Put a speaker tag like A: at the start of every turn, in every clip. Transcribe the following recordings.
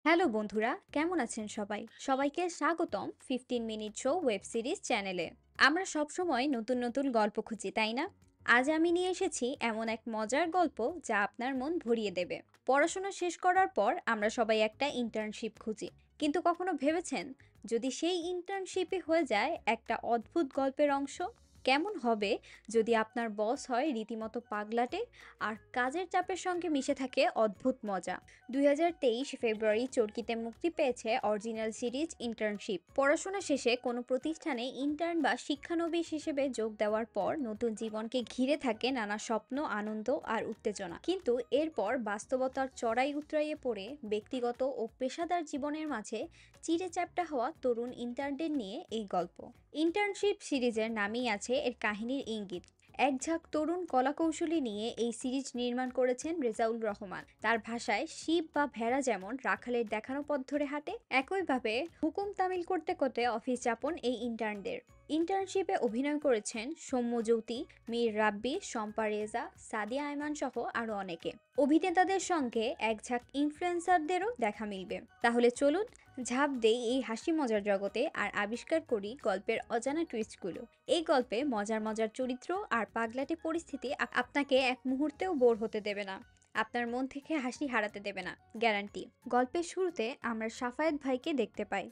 A: Hello বন্ধুরা, কেমন আছেন সবাই? সবাইকে স্বাগতম 15 মিনিট শো ওয়েব সিরিজ চ্যানেলে। আমরা সবসময় নতুন নতুন গল্প খুঁজি, তাই না? আজ আমি নিয়ে এসেছি এমন এক মজার গল্প যা আপনার মন ভরিয়ে দেবে। পড়াশোনা শেষ করার পর আমরা সবাই একটা ইন্টার্নশিপ খুঁজি, কিন্তু কখনো ভেবেছেন যদি সেই ইন্টার্নশিপই হয়ে যায় একটা অদ্ভুত গল্পের অংশ? কেমন হবে যদি আপনার বস হয় রীতিমতো পাগলাটে আর কাজের চাপের সঙ্গে মিশে থাকে অদ্ভুত মজা? 2023 ফেব্রুয়ারি চরকিতে মুক্তি পেয়েছে অরিজিনাল সিরিজ ইন্টার্নশিপ। পড়াশোনা শেষে কোনো প্রতিষ্ঠানে ইন্টার্ন বা শিক্ষানবিশ হিসেবে যোগ দেওয়ার পর নতুন জীবনকে ঘিরে থাকে নানা স্বপ্ন, আনন্দ আর উত্তেজনা। কিন্তু এরপর বাস্তবতার চড়াই উতরাইয়ে পড়ে ব্যক্তিগত ও পেশাদার জীবনের মাঝে চিড়ে চ্যাপ্টা হওয়া তরুণ ইন্টার্নদের নিয়ে এই গল্প। ইন্টার্নশিপ সিরিজের নামেই আছে এর কাহিনীর ইঙ্গিত। এক ঝাঁক তরুণ কলাকৌশলী নিয়ে এই সিরিজ নির্মাণ করেছেন রেজাউল রহমান। তার ভাষায় শিব বা ভেড়া যেমন রাখালের দেখানো পথ ধরে হাঁটে, একইভাবে হুকুম তামিল করতে করতে অফিস যাপন এই ইন্টার্নদের। ইন্টার্নশিপে অভিনয় করেছেন সৌম্যজ্যোতি, মীর রাব্বি, শম্পা রেজা, সাদিয়া আয়মান সহ আরো অনেকে। অভিনেতাদের সঙ্গে এক ঝাঁক ইনফ্লুয়েন্সারদেরও দেখা মিলবে। তাহলে চলুন ঝাঁপ দেই এই হাসি মজার জগতে আর আবিষ্কার করি গল্পের অজানা টুইস্টগুলো। এই গল্পে মজার মজার চরিত্র আর পাগলাটে পরিস্থিতি আপনাকে এক মুহূর্তেও বোর হতে দেবে না, আপনার মন থেকে হাসি হারাতে দেবে না, গ্যারান্টি। গল্পের শুরুতে আমরা সাফায়েত ভাইকে দেখতে পাই।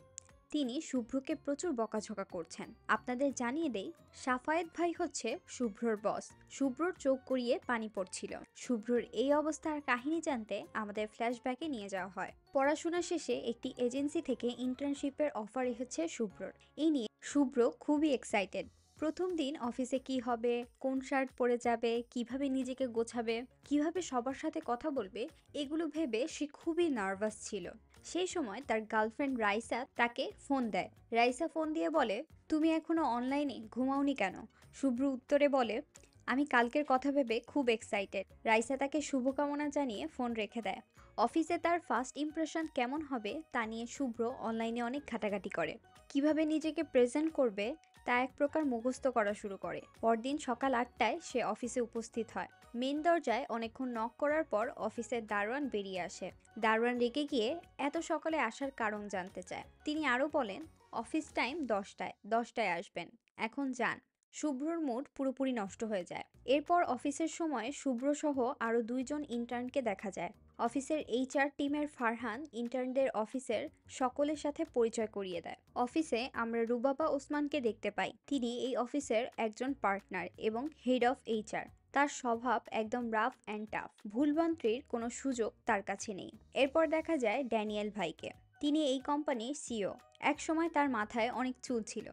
A: তিনি শুভ্রকে প্রচুর বকাঝকা করছেন। আপনাদের জানিয়ে দেই, সাফায়েত ভাই হচ্ছে শুভ্রর বস। শুভ্রর চোখ গড়িয়ে পানি পড়ছিল। শুভ্রর এই অবস্থার কাহিনী জানতে আমাদের ফ্ল্যাশব্যাকে নিয়ে যাওয়া হয়। পড়াশোনা শেষে একটি এজেন্সি থেকে ইন্টার্নশিপের অফার এসেছে শুভ্রর। এই নিয়ে শুভ্র খুবই এক্সাইটেড। প্রথম দিন অফিসে কি হবে, কোন শার্ট পরে যাবে, কিভাবে নিজেকে গোছাবে, কিভাবে সবার সাথে কথা বলবে, এগুলো ভেবে সে খুবই নার্ভাস ছিল। সেই সময় তার গার্লফ্রেন্ড রাইসা তাকে ফোন দেয়। রাইসা ফোন দিয়ে বলে, তুমি এখনো অনলাইনে, ঘুমাওনি কেন? শুভ্র উত্তরে বলে, আমি কালকের কথা ভেবে খুব এক্সাইটেড। রাইসা তাকে শুভকামনা জানিয়ে ফোন রেখে দেয়। অফিসে তার ফার্স্ট ইমপ্রেশন কেমন হবে তা নিয়ে শুভ্র অনলাইনে অনেক ঘাটাঘাটি করে। কিভাবে নিজেকে প্রেজেন্ট করবে তা এক প্রকার মুখস্থ করা শুরু করে। পরদিন সকাল 8টায় সে অফিসে উপস্থিত হয়। মেন দরজায় অনেকক্ষণ নক করার পর অফিসের দারোয়ান বেরিয়ে আসে। দারোয়ান রেগে গিয়ে এত সকালে আসার কারণ জানতে চায়। তিনি আরও বলেন, অফিস টাইম 10টায় আসবেন, এখন যান। শুভ্রর মুড পুরোপুরি নষ্ট হয়ে যায়। এরপর অফিসের সময় শুভ্র সহ আরও 2জন ইন্টার্নকে দেখা যায়। অফিসের এইচআর টিমের ফারহান ইন্টার্নদের অফিসের সকলের সাথে পরিচয় করিয়ে দেয়। অফিসে আমরা রুবাবা ওসমানকে দেখতে পাই। তিনি এই অফিসের একজন পার্টনার এবং হেড অফ এইচআর। তার স্বভাব একদম রাফ অ্যান্ড টাফ। ভুলভ্রান্তির কোনো সুযোগ তার কাছে নেই। এরপর দেখা যায় ড্যানিয়েল ভাইকে। তিনি এই কোম্পানির সিইও। এক সময় তার মাথায় অনেক চুল ছিল,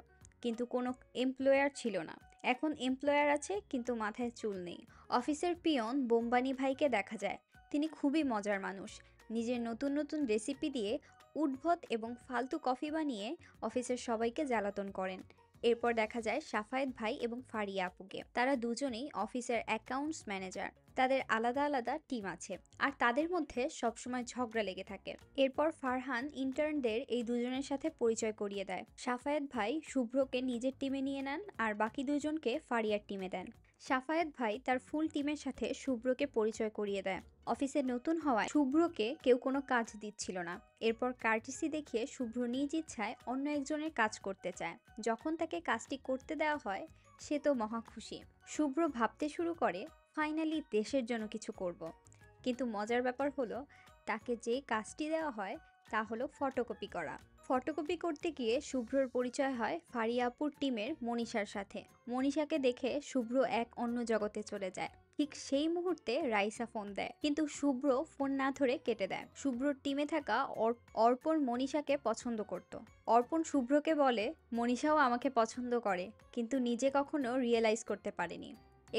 A: কিন্তু কোনো এমপ্লয়ার ছিল না। এখন এমপ্লয়ার আছে, কিন্তু মাথায় চুল নেই। অফিসের পিয়ন বোম্বানি ভাইকে দেখা যায়। তিনি খুবই মজার মানুষ। নিজের নতুন নতুন রেসিপি দিয়ে উদ্ভট এবং ফালতু কফি বানিয়ে অফিসের সবাইকে জ্বালাতন করেন। এরপর দেখা যায় সাফায়েত ভাই এবং ফারিয়া আপুকে। তারা দুজনেই অফিসের অ্যাকাউন্টস ম্যানেজার। তাদের আলাদা আলাদা টিম আছে, আর তাদের মধ্যে সবসময় ঝগড়া লেগে থাকে। এরপর ফারহান ইন্টার্নদের এই দুজনের সাথে পরিচয় করিয়ে দেয়। সাফায়েত ভাই শুভ্রকে নিজের টিমে নিয়ে নেন আর বাকি দুজনকে ফারিয়ার টিমে দেন। সাফায়েত ভাই তার ফুল টিমের সাথে শুভ্রকে পরিচয় করিয়ে দেয়। অফিসে নতুন হওয়ায় শুভ্রকে কেউ কোনো কাজ দিচ্ছিল না। এরপর কার্টিসি দেখিয়ে শুভ্র নিজ ইচ্ছায় অন্য একজনের কাজ করতে চায়। যখন তাকে কাজটি করতে দেওয়া হয়, সে তো মহা খুশি। শুভ্র ভাবতে শুরু করে, ফাইনালি দেশের জন্য কিছু করব। কিন্তু মজার ব্যাপার হলো, তাকে যে কাজটি দেওয়া হয় তা হলো ফটোকপি করা। ফটোকপি করতে গিয়ে শুভ্রর পরিচয় হয় ফারিয়া আপুর টিমের মনীষার সাথে। মনীষাকে দেখে শুভ্র এক অন্য জগতে চলে যায়। ঠিক সেই মুহূর্তে রাইসা ফোন দেয়, কিন্তু শুভ্র ফোন না ধরে কেটে দেয়। শুভ্রর টিমে থাকা অর্পণ মনীষাকে পছন্দ করত। অর্পণ শুভ্রকে বলে, মনীষাও আমাকে পছন্দ করে, কিন্তু নিজে কখনো রিয়েলাইজ করতে পারেনি।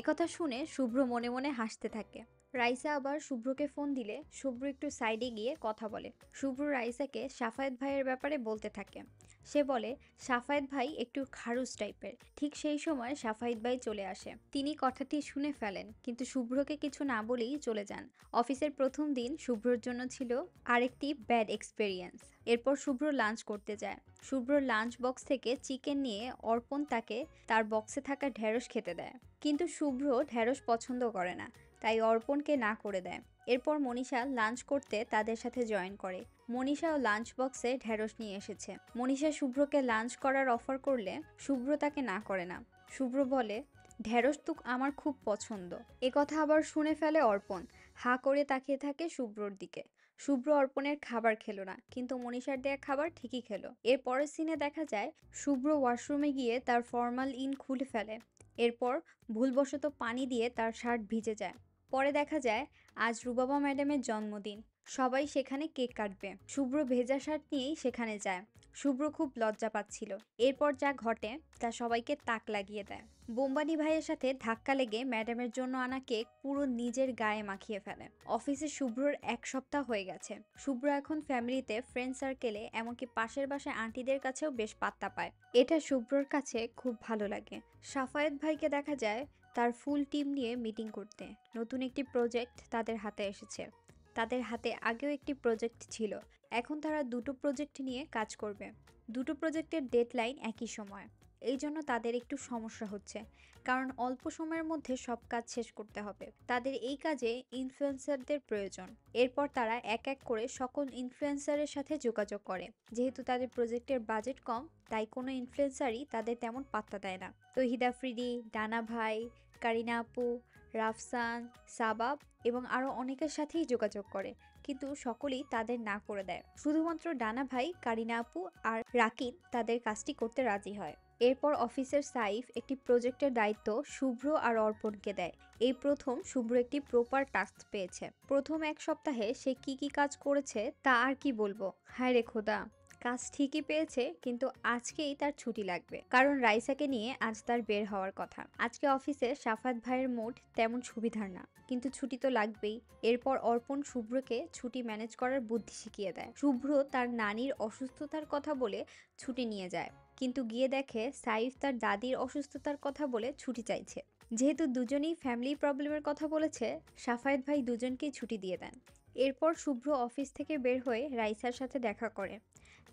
A: একথা শুনে শুভ্র মনে মনে হাসতে থাকে। রাইসা আবার শুভ্রকে ফোন দিলে শুভ্র একটু সাইডে গিয়ে কথা বলে। শুভ্র রাইসাকে সাফায়েত ভাইয়ের ব্যাপারে বলতে থাকে। সে বলে, সাফায়েত ভাই একটু খারুস টাইপের। ঠিক সেই সময় সাফায়েত ভাই চলে আসে। তিনি কথাটি শুনে ফেলেন, কিন্তু শুভ্রকে কিছু না বলেই চলে যান। অফিসের প্রথম দিন শুভ্রর জন্য ছিল আরেকটি ব্যাড এক্সপেরিয়েন্স। এরপর শুভ্র লাঞ্চ করতে যায়। শুভ্রর লাঞ্চ বক্স থেকে চিকেন নিয়ে অর্পণ তাকে তার বক্সে থাকা ঢ্যাঁড়স খেতে দেয়, কিন্তু শুভ্র ঢ্যাঁড়স পছন্দ করে না, তাই অর্পণকে না করে দেয়। এরপর মনীষা লাঞ্চ করতে তাদের সাথে জয়েন করে। মনীষাও লাঞ্চ বক্সে ঢেঁড়স নিয়ে এসেছে। মনীষা শুভ্রকে লাঞ্চ করার অফার করলে শুভ্র তাকে না করে না। শুভ্র বলে, ঢেঁড়স তো আমার খুব পছন্দ। এ কথা আবার শুনে ফেলে অর্পণ। হা করে তাকিয়ে থাকে শুভ্রর দিকে। শুভ্র অর্পণের খাবার খেলো না, কিন্তু মনীষার দেয়া খাবার ঠিকই খেলো। এর পরের সিনে দেখা যায় শুভ্র ওয়াশরুমে গিয়ে তার ফর্মাল ইন খুলে ফেলে। এরপর ভুলবশত পানি দিয়ে তার শার্ট ভিজে যায়। পরে দেখা যায় আজ রুবাবা ম্যাডামের জন্মদিন। সবাই সেখানে কেক কাটবে। শুভ্র ভেজা শার্ট নিয়েই সেখানে যায়। শুভ্র খুব লজ্জা পাচ্ছিল। এরপর যা ঘটে তা সবাইকে তাক লাগিয়ে দেয়। বোম্বানি ভাইয়ের সাথে ধাক্কা লেগে ম্যাডামের জন্য আনা কেক পুরো নিজের গায়ে মাখিয়ে ফেলে। অফিসে শুভ্রর 1 সপ্তাহ হয়ে গেছে। শুভ্র এখন ফ্যামিলিতে, ফ্রেন্ড সার্কেলে, এমনকি পাশের বাসায় আন্টিদের কাছেও বেশ পাত্তা পায়। এটা শুভ্রর কাছে খুব ভালো লাগে। সাফায়েত ভাইকে দেখা যায় তার ফুল টিম নিয়ে মিটিং করতে। নতুন একটি প্রজেক্ট তাদের হাতে এসেছে। তাদের হাতে আগেও একটি প্রজেক্ট ছিল। এখন তারা দুটো প্রজেক্ট নিয়ে কাজ করবে। দুটো প্রজেক্টের ডেডলাইন একই সময়। এই জন্য তাদের একটু সমস্যা হচ্ছে, কারণ অল্প সময়ের মধ্যে সব কাজ শেষ করতে হবে। তাদের এই কাজে ইনফ্লুয়েন্সারদের প্রয়োজন। এরপর তারা এক এক করে সকল ইনফ্লুয়েন্সারের সাথে যোগাযোগ করে। যেহেতু তাদের প্রজেক্টের বাজেট কম, তাই কোনো ইনফ্লুয়েন্সারই তাদের তেমন পাত্তা দেয় না। তহিদ আফ্রিদি, ডানা ভাই, কারিনা আপু, রাফসান, সাবাব এবং আরও অনেকের সাথেই যোগাযোগ করে, কিন্তু সকলেই তাদের না করে দেয়। শুধুমাত্র ডানা ভাই, কারিনা আপু আর রাকিন তাদের কাজটি করতে রাজি হয়। এরপর অফিসের সাইফ একটি প্রজেক্টের দায়িত্ব শুভ্র আর অর্পণকে দেয়। এই প্রথম শুভ্র একটি প্রপার টাস্ক পেয়েছে। প্রথম 1 সপ্তাহে সে কি কি কাজ করেছে তা আর কি বলবো। হায় রে খোদা, কাজ ঠিকই পেয়েছে, কিন্তু আজকেই তার ছুটি লাগবে, কারণ রাইসাকে নিয়ে আজ তার বের হওয়ার কথা। আজকে অফিসে সাফাত ভাইয়ের মুড তেমন সুবিধার না, কিন্তু ছুটি তো লাগবেই। এরপর অর্পণ শুভ্রকে ছুটি ম্যানেজ করার বুদ্ধি শিখিয়ে দেয়। শুভ্র তার নানির অসুস্থতার কথা বলে ছুটি নিয়ে যায়, কিন্তু গিয়ে দেখে সাইফ তার দাদির অসুস্থতার কথা বলে ছুটি চাইছে। যেহেতু দুজনেই ফ্যামিলি প্রবলেমের কথা বলেছে, সাফায়েত ভাই দুজনকেই ছুটি দিয়ে দেন। এরপর শুভ্র অফিস থেকে বের হয়ে রাইসার সাথে দেখা করে।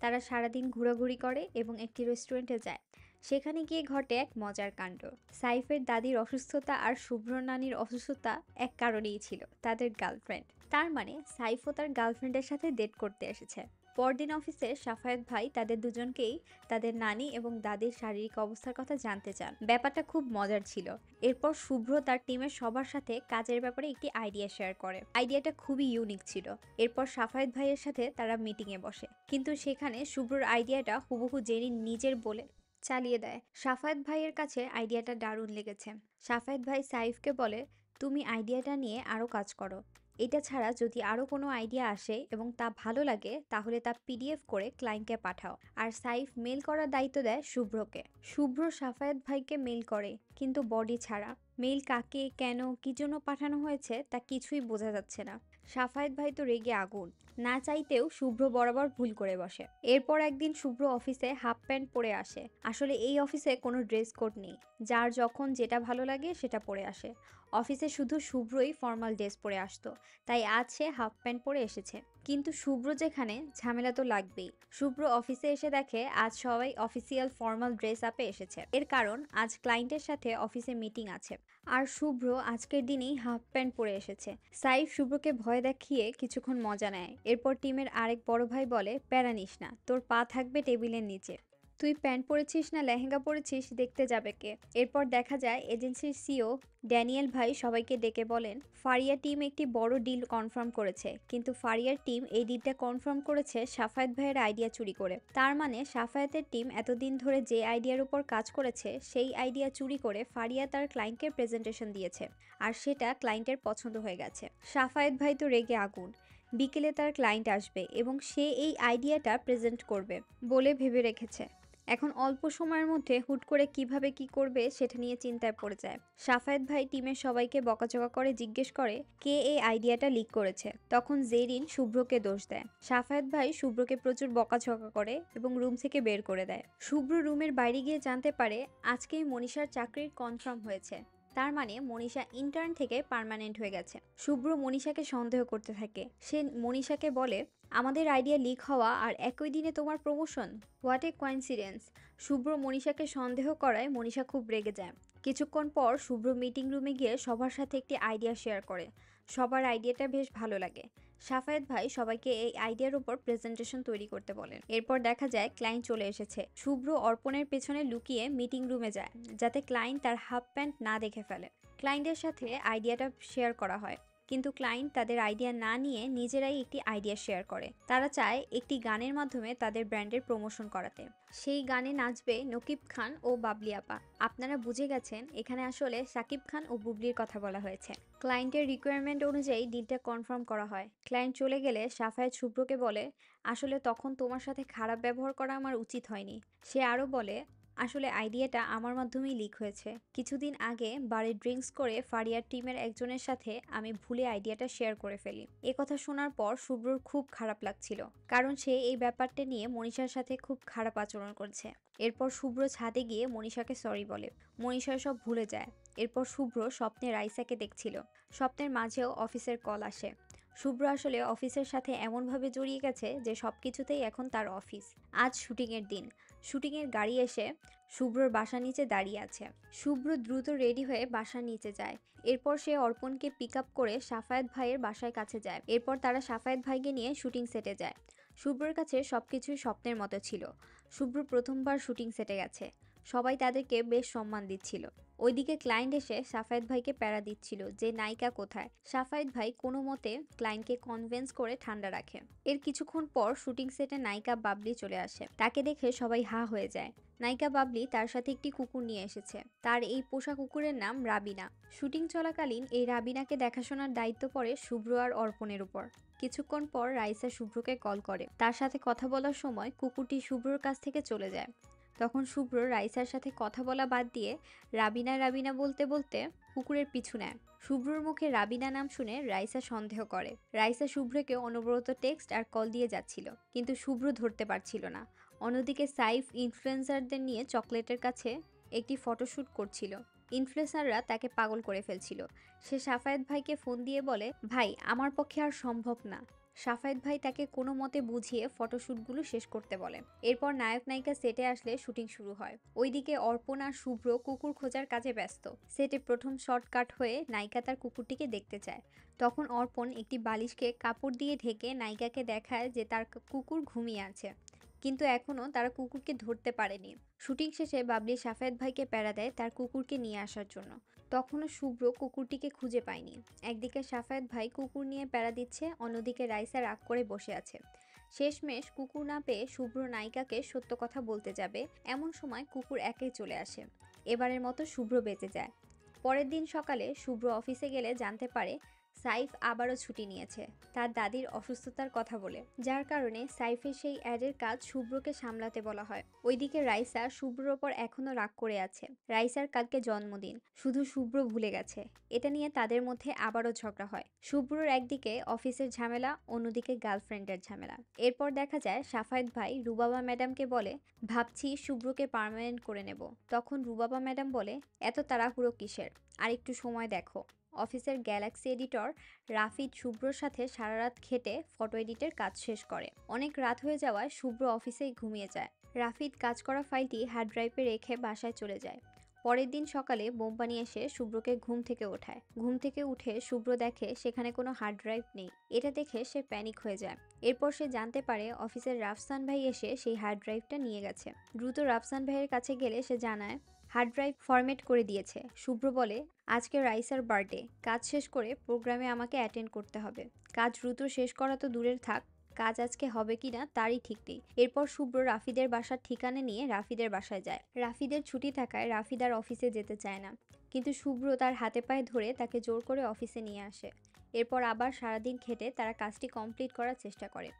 A: তারা সারাদিন ঘোরাঘুরি করে এবং একটি রেস্টুরেন্টে যায়। সেখানে গিয়ে ঘটে এক মজার কাণ্ড। সাইফের দাদির অসুস্থতা আর শুভ্র নানির অসুস্থতা এক কারণেই ছিল, তাদের গার্লফ্রেন্ড। তার মানে সাইফও তার গার্লফ্রেন্ডের সাথে ডেট করতে এসেছে। পরদিন অফিসে সাফায়েত ভাই তাদের দুজনকেই তাদের নানি এবং দাদির শারীরিক অবস্থার কথা জানতে চান। ব্যাপারটা খুব মজার ছিল। এরপর শুভ্র তার টিমের সবার সাথে কাজের ব্যাপারে একটি আইডিয়া শেয়ার করে। আইডিয়াটা খুবই ইউনিক ছিল। এরপর সাফায়েত ভাইয়ের সাথে তারা মিটিংয়ে বসে, কিন্তু সেখানে শুভ্রর আইডিয়াটা হুবহু জেরিন নিজের বলে চালিয়ে দেয়। সাফায়েত ভাইয়ের কাছে আইডিয়াটা দারুণ লেগেছে। সাফায়েত ভাই সাইফকে বলে, তুমি আইডিয়াটা নিয়ে আরও কাজ করো। এটা ছাড়া যদি আরও কোনো আইডিয়া আসে এবং তা ভালো লাগে, তাহলে তা পিডিএফ করে ক্লায়েন্টকে পাঠাও। আর সাইফ মেল করার দায়িত্ব দেয় শুভ্রকে। শুভ্র সাফায়েত ভাইকে মেল করে, কিন্তু বডি ছাড়া। মেল কাকে, কেন, কি জন্য পাঠানো হয়েছে তা কিছুই বোঝা যাচ্ছে না। সাফায়েত ভাই তো রেগে আগুন। না চাইতেও শুভ্র বরাবর ভুল করে বসে। এরপর একদিন শুভ্র অফিসে হাফ প্যান্ট পরে আসে। আসলে এই অফিসে কোনো ড্রেস কোড নেই, যার যখন যেটা ভালো লাগে সেটা পরে আসে। অফিসে শুধু শুভ্রই ফর্মাল ড্রেস পরে আসতো, তাই আজ সে হাফ প্যান্ট পরে এসেছে। কিন্তু শুভ্র যেখানে, ঝামেলা তো লাগবেই। শুভ্র অফিসে এসে দেখে আজ সবাই অফিসিয়াল ফর্মাল ড্রেস আপে এসেছে। এর কারণ আজ ক্লায়েন্টের সাথে অফিসে মিটিং আছে, আর শুভ্র আজকের দিনেই হাফ প্যান্ট পরে এসেছে। সাইফ শুভ্রকে ভয় দেখিয়ে কিছুক্ষণ মজা নেয়। এরপর টিমের আরেক বড় ভাই বলে, প্যারা নিস না, তোর পা থাকবে টেবিলের নিচে। তুই প্যান্ট পরেছিস না লেহেঙ্গা পরেছিস দেখতে যাবে কে। এরপর দেখা যায় এজেন্সির সিও ড্যানিয়েল ভাই সবাইকে ডেকে বলেন, ফারিয়া টিম একটি বড় ডিল কনফার্ম করেছে, কিন্তু ফারিয়ার টিম এই ডিলটা কনফার্ম করেছে সাফায়েত ভাইয়ের আইডিয়া চুরি করে। তার মানে সাফায়েতের টিম এতদিন ধরে যে আইডিয়ার উপর কাজ করেছে, সেই আইডিয়া চুরি করে ফারিয়া তার ক্লায়েন্টকে প্রেজেন্টেশন দিয়েছে, আর সেটা ক্লায়েন্টের পছন্দ হয়ে গেছে। সাফায়েত ভাই তো রেগে আগুন। বিকেলে তার ক্লায়েন্ট আসবে এবং সে এই আইডিয়াটা প্রেজেন্ট করবে বলে ভেবে রেখেছে। এখন অল্প সময়ের মধ্যে হুট করে কিভাবে কি করবে সেটা নিয়ে চিন্তায় পড়ে যায়। সাফায়েত ভাই টিমের সবাইকে বকাঝকা করে জিজ্ঞেস করে কে এই আইডিয়াটা লিক করেছে। তখন জেরিন শুভ্রকে দোষ দেয়। সাফায়েত ভাই শুভ্রকে প্রচুর বকাঝকা করে এবং রুম থেকে বের করে দেয়। শুভ্র রুমের বাইরে গিয়ে জানতে পারে আজকেই মনীষার চাকরির কনফার্ম হয়েছে। তার মানে মনীষা ইন্টার্ন থেকে পার্মানেন্ট হয়ে গেছে। শুভ্র মনীষাকে সন্দেহ করতে থাকে। সে মনীষাকে বলে, আমাদের আইডিয়া লিক হওয়া আর একই দিনে তোমার প্রমোশন, হোয়াট এ কোইন্সিডেন্স। শুভ্র মনীষাকে সন্দেহ করায় মনীষা খুব রেগে যায়। কিছুক্ষণ পর শুভ্র মিটিং রুমে গিয়ে সবার সাথে একটি আইডিয়া শেয়ার করে। সবার আইডিয়াটা বেশ ভালো লাগে। সাফায়েত ভাই সবাইকে এই আইডিয়ার উপর প্রেজেন্টেশন তৈরি করতে বলেন। এরপর দেখা যায় ক্লায়েন্ট চলে এসেছে। শুভ্র অর্পণের পেছনে লুকিয়ে মিটিং রুমে যায়, যাতে ক্লায়েন্ট তার হাফ প্যান্ট না দেখে ফেলে। ক্লায়েন্টের সাথে আইডিয়াটা শেয়ার করা হয়, কিন্তু ক্লায়েন্ট তাদের আইডিয়া না নিয়ে নিজেরাই একটি আইডিয়া শেয়ার করে। তারা চায় একটি গানের মাধ্যমে তাদের ব্র্যান্ডের প্রমোশন করাতে। সেই গানে নাচবে নকিব খান ও বাবলি আপা। আপনারা বুঝে গেছেন, এখানে আসলে সাকিব খান ও বুবলির কথা বলা হয়েছে। ক্লায়েন্টের রিকোয়ারমেন্ট অনুযায়ী ডিলটা কনফার্ম করা হয়। ক্লায়েন্ট চলে গেলে সাফায়েত শুভ্রকে বলে, আসলে তখন তোমার সাথে খারাপ ব্যবহার করা আমার উচিত হয়নি। সে আরও বলে, আসলে আইডিয়াটা আমার মাধ্যমেই লিক হয়েছে। কিছুদিন আগে বারে ড্রিঙ্কস করে ফারিয়ার টিমের একজনের সাথে আমি ভুলে আইডিয়াটা শেয়ার করে ফেলি। কথা শোনার পর শুভ্রর খুব খারাপ লাগছিল, কারণ সে এই ব্যাপারটা নিয়ে মনীষার সাথে খুব খারাপ আচরণ করছে। এরপর শুভ্র ছাদে গিয়ে মনীষাকে সরি বলে। মনীষা সব ভুলে যায়। এরপর শুভ্র স্বপ্নে রাইসাকে দেখছিল। স্বপ্নের মাঝেও অফিসের কল আসে। শুভ্র আসলে অফিসের সাথে এমনভাবে জড়িয়ে গেছে যে সবকিছুতেই এখন তার অফিস। আজ শুটিংয়ের দিন। শুটিংয়ের গাড়ি এসে শুভ্রর বাসার নিচে দাঁড়িয়ে আছে। শুভ্র দ্রুত রেডি হয়ে বাসার নিচে যায়। এরপর সে অর্পণকে পিক আপ করে সাফায়েত ভাইয়ের বাসায় কাছে যায়। এরপর তারা সাফায়েত ভাইকে নিয়ে শুটিং সেটে যায়। শুভ্রর কাছে সবকিছুই স্বপ্নের মতো ছিল। শুভ্র প্রথমবার শুটিং সেটে গেছে। সবাই তাদেরকে বেশ সম্মান দিচ্ছিল। ওইদিকে ক্লায়েন্ট এসে সাফায়েত ভাইকে প্যারা দিচ্ছিল যে নায়িকা কোথায়। সাফায়েত ভাই কোনো মতে ক্লায়েন্টকে কনভিন্স করে ঠান্ডা রাখে। এর কিছুক্ষণ পর শুটিং সেটে নায়িকা বাবলি চলে আসে। তাকে দেখে সবাই হা হয়ে যায়। নায়িকা বাবলি তার সাথে একটি কুকুর নিয়ে এসেছে। তার এই পোষা কুকুরের নাম রাবিনা। শুটিং চলাকালীন এই রাবিনাকে দেখাশোনার দায়িত্ব পড়ে শুভ্র আর অর্পণের উপর। কিছুক্ষণ পর রাইসা শুভ্রকে কল করে। তার সাথে কথা বলার সময় কুকুরটি শুভ্রর কাছ থেকে চলে যায়। তখন শুভ্র রাইসার সাথে কথা বলা বাদ দিয়ে রাবিনা রাবিনা বলতে বলতে কুকুরের পিছু নেয়। শুভ্রর মুখে রাবিনা নাম শুনে রাইসা সন্দেহ করে। রাইসা শুভ্রকে অনবরত টেক্সট আর কল দিয়ে যাচ্ছিল, কিন্তু শুভ্র ধরতে পারছিল না। অন্যদিকে সাইফ ইনফ্লুয়েন্সারদের নিয়ে চকলেটের কাছে একটি ফটোশ্যুট করছিল। ইনফ্লুয়েন্সাররা তাকে পাগল করে ফেলছিল। সে সাফায়েত ভাইকে ফোন দিয়ে বলে, ভাই আমার পক্ষে আর সম্ভব না। সাফায়েত ভাই তাকে কোনো মতে বুঝিয়ে ফটোশ্যুটগুলো শেষ করতে বলে। এরপর নায়ক নায়িকা সেটে আসলে শুটিং শুরু হয়। ওইদিকে অর্পণ আর শুভ্র কুকুর খোঁজার কাজে ব্যস্ত। সেটে প্রথম শর্ট কাট হয়ে নায়িকা তার কুকুরটিকে দেখতে চায়। তখন অর্পণ একটি বালিশকে কাপড় দিয়ে ঢেকে নায়িকাকে দেখায় যে তার কুকুর ঘুমিয়ে আছে, কিন্তু এখনও তারা কুকুরকে ধরতে পারেনি। শুটিং শেষে বাবলি সাফায়েত ভাইকে প্যারা দেয় তার কুকুরকে নিয়ে আসার জন্য। তখনও শুভ্র কুকুরটিকে খুঁজে পায়নি। একদিকে সাফায়েত ভাই কুকুর নিয়ে প্যারা দিচ্ছে, অন্যদিকে রাইসা রাগ করে বসে আছে। শেষমেশ কুকুর না পেয়ে শুভ্র নায়িকাকে সত্য কথা বলতে যাবে, এমন সময় কুকুর একাই চলে আসে। এবারের মতো শুভ্র বেঁচে যায়। পরের দিন সকালে শুভ্র অফিসে গেলে জানতে পারে সাইফ আবারও ছুটি নিয়েছে, তার দাদির অসুস্থতার কথা বলে, যার কারণে সাইফের সেই অ্যাডের কাজ শুভ্রকে সামলাতে বলা হয়। ওইদিকে রাইসা শুভ্রর ওপর এখনো রাগ করে আছে। রাইসার কালকে জন্মদিন, শুধু শুভ্র ভুলে গেছে। এটা নিয়ে তাদের মধ্যে আবারও ঝগড়া হয়। শুভ্রর একদিকে অফিসের ঝামেলা, অন্যদিকে গার্লফ্রেন্ডের ঝামেলা। এরপর দেখা যায় সাফায়েত ভাই রুবাবা ম্যাডামকে বলে, ভাবছি শুভ্রকে পার্মানেন্ট করে নেব। তখন রুবাবা ম্যাডাম বলে, এত তাড়াহুড়ো কিসের, আর একটু সময় দেখো। অফিসের গ্যালাক্সি এডিটর রাফিদ শুভ্রর সাথে সারা রাত খেটে ফটো এডিটের কাজ শেষ করে। অনেক রাত হয়ে যাওয়ায় শুভ্র অফিসেই ঘুমিয়ে যায়। রাফিদ কাজ করা ফাইলটি হার্ড ড্রাইভে রেখে বাসায় চলে যায়। পরের দিন সকালে বোম্পানি এসে শুভ্রকে ঘুম থেকে ওঠায়। ঘুম থেকে উঠে শুভ্র দেখে সেখানে কোনো হার্ড ড্রাইভ নেই। এটা দেখে সে প্যানিক হয়ে যায়। এরপর সে জানতে পারে অফিসের রাফসান ভাই এসে সেই হার্ড ড্রাইভটা নিয়ে গেছে। দ্রুত রাফসান ভাইয়ের কাছে গেলে সে জানায় হার্ড ড্রাইভ ফরম্যাট করে দিয়েছে। শুভ্র বলে, আজকে রাইসার বার্থডে, কাজ শেষ করে প্রোগ্রামে আমাকে অ্যাটেন্ড করতে হবে। কাজ দ্রুত শেষ করা তো দূরের থাক, কাজ আজকে হবে কিনা তারই ঠিক নেই। এরপর শুভ্র রাফিদের বাসার ঠিকানা নিয়ে রাফিদের বাসায় যায়। রাফিদের ছুটি থাকায় রাফিদ আর অফিসে যেতে চায় না, কিন্তু শুভ্র তার হাতে পায়ে ধরে তাকে জোর করে অফিসে নিয়ে আসে। এরপর আবার সারাদিন খেটে তারা কাজটি কমপ্লিট করার চেষ্টা করে।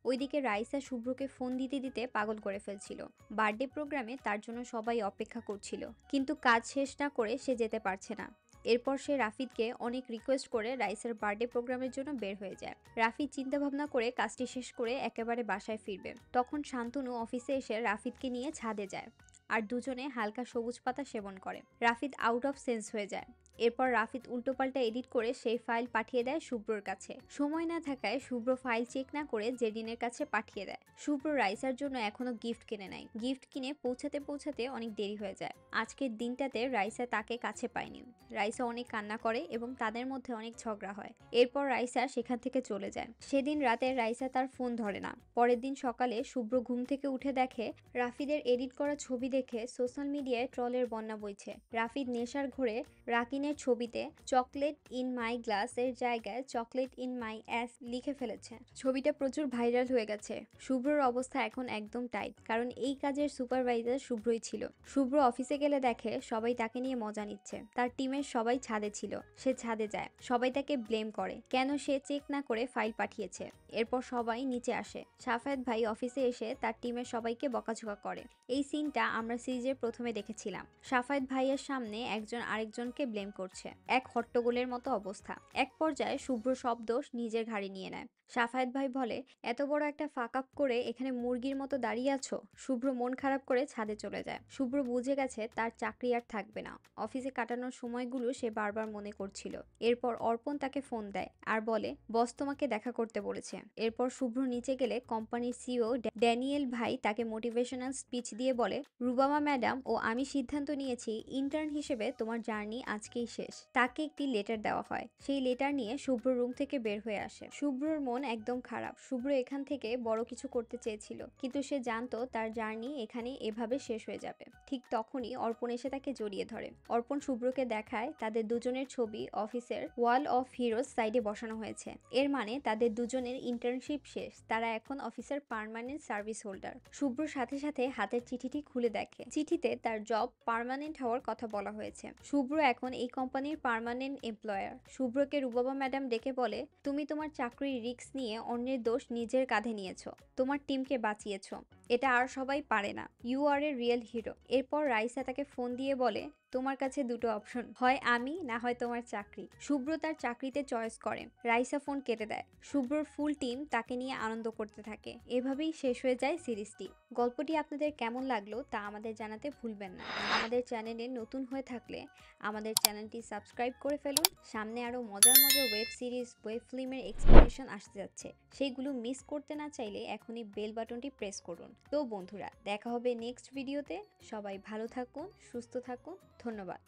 A: ওইদিকে রাইসা শুভ্রকে ফোন দিতে দিতে পাগল করে ফেলছিল। বার্থডে প্রোগ্রামে তার জন্য সবাই অপেক্ষা করছিল, কিন্তু কাজ শেষ না করে সে যেতে পারছে না। এরপর সে রাফিদকে অনেক রিকোয়েস্ট করে রাইসার বার্থডে প্রোগ্রামের জন্য বের হয়ে যায়। রাফিদ চিন্তাভাবনা করে কাজটি শেষ করে একেবারে বাসায় ফিরবে। তখন শান্তনু অফিসে এসে রাফিদকে নিয়ে ছাদে যায়, আর দুজনে হালকা সবুজ পাতা সেবন করে। রাফিদ আউট অফ সেন্স হয়ে যায়। এরপর রাফিদ উল্টোপাল্টা এডিট করে সেই ফাইল পাঠিয়ে দেয় শুভ্রর কাছে। সময় না থাকায় শুভ্র ফাইল চেক না করে জেরিনের কাছে পাঠিয়ে দেয়। শুভ্র রাইসার জন্য এখনো গিফট কিনে নেয়। গিফট কিনে পৌঁছাতে পৌঁছাতে অনেক দেরি হয়ে যায়। আজকের দিনটাতে রাইসা তাকে কাছে পায়নি। রাইসা অনেক কান্না করে এবং তাদের মধ্যে অনেক ঝগড়া হয়। এরপর রাইসা সেখান থেকে চলে যায়। সেদিন রাতে রাইসা তার ফোন ধরে না। পরের দিন সকালে শুভ্র ঘুম থেকে উঠে দেখে রাফিদের এডিট করা ছবি দেখে সোশ্যাল মিডিয়ায় ট্রলের বন্যা বইছে। রাফিদ নেশার ঘোরে রাকিনের ছবিতে চকলেট ইন মাই গ্লাস এর জায়গায় চকলেট ইন মাই অ্যাস লিখে ফেলেছে। ছবিটা প্রচুর ভাইরাল হয়ে গেছে। শুভ্রর অবস্থা এখন একদম টাইট, কারণ এই কাজের সুপারভাইজার শুভ্রই ছিল। শুভ্র অফিসে গেলে দেখে সবাই তাকে নিয়ে মজা নিচ্ছে। তার টিমের সবাই ছাদে ছিল। সে ছাদে যায়, সবাই তাকে ব্লেম করে কেন সে চেক না করে ফাইল পাঠিয়েছে। এরপর সবাই নিচে আসে। সাফায়েত ভাই অফিসে এসে তার টিমের সবাইকে বকাঝকা করে। এই সিনটা আমরা সিরিজের প্রথমে দেখেছিলাম। সাফায়েত ভাইয়ের সামনে একজন আরেকজনকে ব্লেম করছে। এক হট্টগোলের মতো অবস্থা। এক পর্যায়ে শুভ্র সব দোষ নিজের ঘাড়ে নিয়ে নেয়। সাফায়েত ভাই বলে, এত বড় একটা ফাক আপ করে এখানে মুরগির মতো দাঁড়িয়ে আছো। শুভ্র মন খারাপ করে ছাদে চলে যায়। শুভ্র বুঝে গেছে তার চাকরি আর থাকবে না। অফিসে কাটানোর সময়গুলো সে বারবার মনে করছিল। এরপর অর্পণ তাকে ফোন দেয় আর বলে, বস তোমাকে দেখা করতে বলেছে। এরপর শুভ্র নিচে গেলে কোম্পানির সিইও ড্যানিয়েল ভাই তাকে মোটিভেশনাল স্পিচ দিয়ে বলে, রুবামা ম্যাডাম ও আমি সিদ্ধান্ত নিয়েছি ইন্টার্ন হিসেবে তোমার জার্নি আজকেই শেষ। তাকে একটি লেটার দেওয়া হয়। সেই লেটার নিয়ে শুভ্র রুম থেকে বের হয়ে আসে। শুভ্রর মন একদম খারাপ। শুভ্র এখান থেকে বড় কিছু করতে চেয়েছিল, কিন্তু সে জানতো তার জার্নি এখানে এভাবে শেষ হয়ে যাবে। ঠিক তখনই অর্পণ এসে তাকে জড়িয়ে ধরে। অর্পণ শুভ্রকে দেখায় তাদের দুজনের ছবি অফিসের ওয়াল অফ হিরোজ সাইডে বসানো হয়েছে। এর মানে তাদের দুজনের ইন্টার্নশিপ শেষ। তারা এখন অফিসের পার্মানেন্ট সার্ভিস হোল্ডার। শুভ্র সাথে সাথে হাতের চিঠিটি খুলে দেখে। চিঠিতে তার জব পার্মানেন্ট হওয়ার কথা বলা হয়েছে। শুভ্র এখন এই কোম্পানির পার্মানেন্ট এমপ্লয়ার। শুভ্রকে রুবাবা ম্যাডাম ডেকে বলে, তুমি তোমার চাকরির রিস্ক নিয়ে অন্যের দোষ নিজের কাঁধে নিয়েছো। তোমার টিমকে বাঁচিয়েছো। এটা আর সবাই পারে না। You are a real hero. এরপর রাইসা তাকে ফোন দিয়ে বলে, তোমার কাছে দুটো অপশন, হয় আমি না হয় তোমার চাকরি। শুভ্র তার চাকরিতে চয়েস করে। রাইসা ফোন কেটে দেয়। শুভ্রর ফুল টিম তাকে নিয়ে আনন্দ করতে থাকে। এভাবেই শেষ হয়ে যায় সিরিজটি। গল্পটি আপনাদের কেমন লাগলো তা আমাদের জানাতে ভুলবেন না। আমাদের চ্যানেলে নতুন হয়ে থাকলে আমাদের চ্যানেলটি সাবস্ক্রাইব করে ফেলুন। সামনে আরও মজার মজার ওয়েব সিরিজ, ওয়েব ফিল্মের এক্সপ্লেনেশন আসতে যাচ্ছে। সেইগুলো মিস করতে না চাইলে এখনই বেল বাটনটি প্রেস করুন। তো বন্ধুরা, দেখা হবে নেক্সট ভিডিওতে। সবাই ভালো থাকুন, সুস্থ থাকুন। ধন্যবাদ।